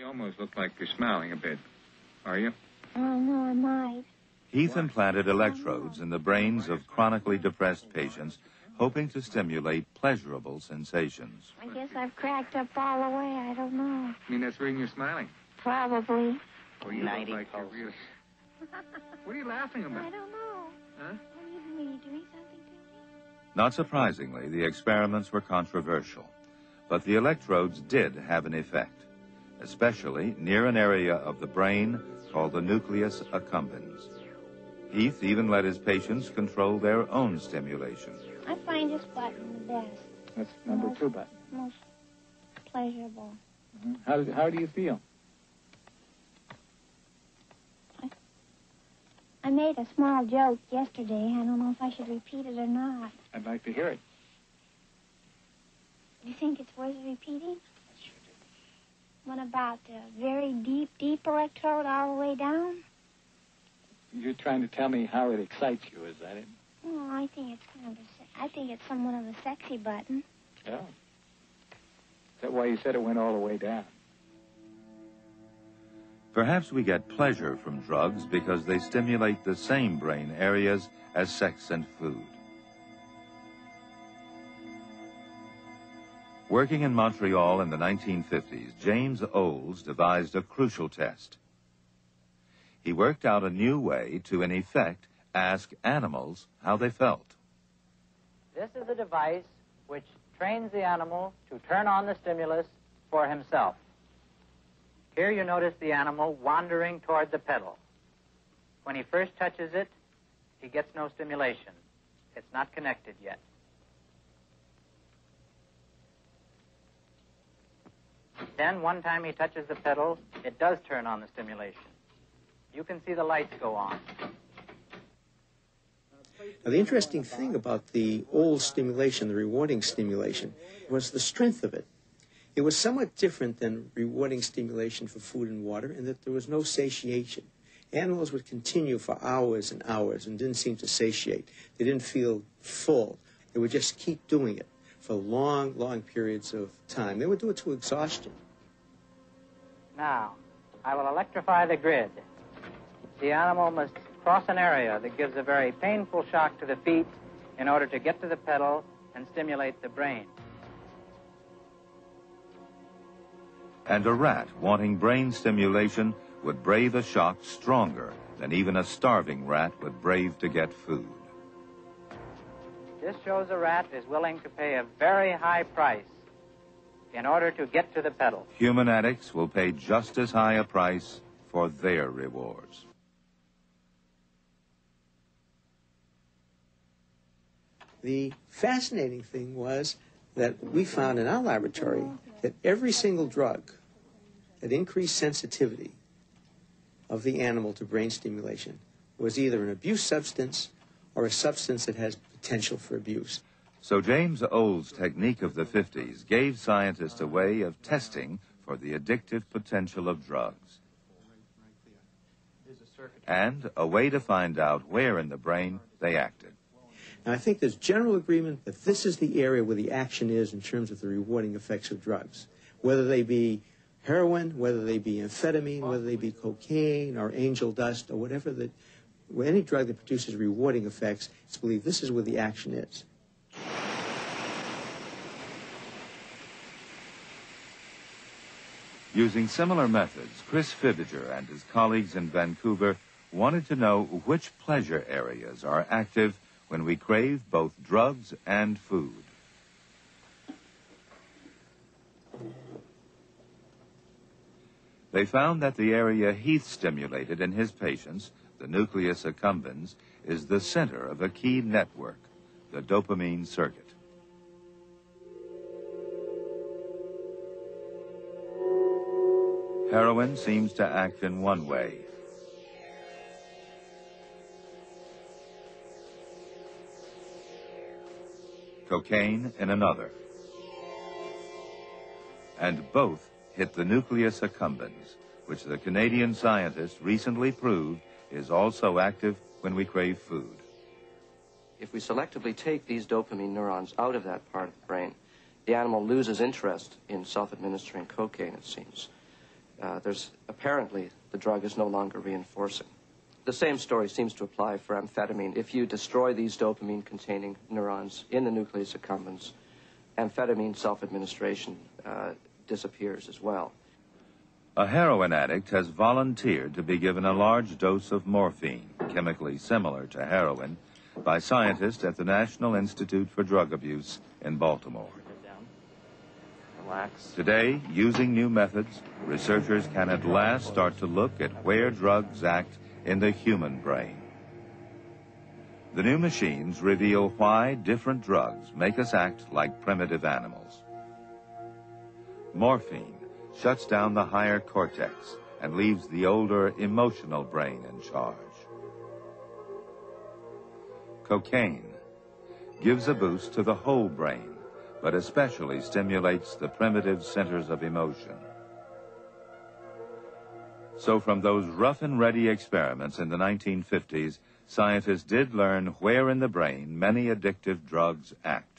almost look like you're smiling a bit. Are you? Oh, no, I might. Heath implanted electrodes in the brains of chronically depressed patients, hoping to stimulate pleasurable sensations. I guess I've cracked up all the way. I don't know. I mean, that's the reason you're smiling. Probably. Oh, you look like you're really... What are you laughing about? I don't know. Huh? What are you doing? Are you doing something to me? Not surprisingly, the experiments were controversial, but the electrodes did have an effect, especially near an area of the brain called the nucleus accumbens. Heath even let his patients control their own stimulation. I find this button the best. That's number 2 button. Most pleasurable. Mm-hmm. How do you feel? I made a small joke yesterday. I don't know if I should repeat it or not. I'd like to hear it. Do you think it's worth repeating? What about the very deep, deep electrode all the way down? You're trying to tell me how it excites you, is that it? Oh, I think it's I think it's somewhat of a sexy button. Oh. Is that why you said it went all the way down? Perhaps we get pleasure from drugs because they stimulate the same brain areas as sex and food. Working in Montreal in the 1950s, James Olds devised a crucial test. He worked out a new way to, in effect, ask animals how they felt. This is a device which trains the animal to turn on the stimulus for himself. Here you notice the animal wandering toward the pedal. When he first touches it, he gets no stimulation. It's not connected yet. Then, one time he touches the pedal, it does turn on the stimulation. You can see the lights go on. Now, the interesting thing about the old stimulation, the rewarding stimulation, was the strength of it. It was somewhat different than rewarding stimulation for food and water in that there was no satiation. Animals would continue for hours and hours and didn't seem to satiate. They didn't feel full. They would just keep doing it for long, long periods of time. They would do it to exhaustion. Now, I will electrify the grid. The animal must cross an area that gives a very painful shock to the feet in order to get to the pedal and stimulate the brain. And a rat wanting brain stimulation would brave a shock stronger than even a starving rat would brave to get food. This shows a rat is willing to pay a very high price in order to get to the pedal. Human addicts will pay just as high a price for their rewards. The fascinating thing was that we found in our laboratory that every single drug that increased sensitivity of the animal to brain stimulation was either an abuse substance or a substance that has potential for abuse. So James Olds' technique of the 50s gave scientists a way of testing for the addictive potential of drugs. And a way to find out where in the brain they acted. Now, I think there's general agreement that this is the area where the action is in terms of the rewarding effects of drugs, whether they be heroin, whether they be amphetamine, whether they be cocaine or angel dust or whatever any drug that produces rewarding effects, it's believed this is where the action is. Using similar methods, Chris Fibiger and his colleagues in Vancouver wanted to know which pleasure areas are active when we crave both drugs and food. They found that the area Heath stimulated in his patients, the nucleus accumbens, is the center of a key network, the dopamine circuit. Heroin seems to act in one way. Cocaine in another. And both hit the nucleus accumbens, which the Canadian scientists recently proved is also active when we crave food. If we selectively take these dopamine neurons out of that part of the brain, the animal loses interest in self-administering cocaine, it seems. apparently the drug is no longer reinforcing. The same story seems to apply for amphetamine. If you destroy these dopamine-containing neurons in the nucleus accumbens, amphetamine self-administration disappears as well. A heroin addict has volunteered to be given a large dose of morphine, chemically similar to heroin, by scientists at the National Institute for Drug Abuse in Baltimore. Relax. Today, using new methods, researchers can at last start to look at where drugs act in the human brain. The new machines reveal why different drugs make us act like primitive animals. Morphine shuts down the higher cortex and leaves the older emotional brain in charge. Cocaine gives a boost to the whole brain, but especially stimulates the primitive centers of emotion. So from those rough and ready experiments in the 1950s, scientists did learn where in the brain many addictive drugs act.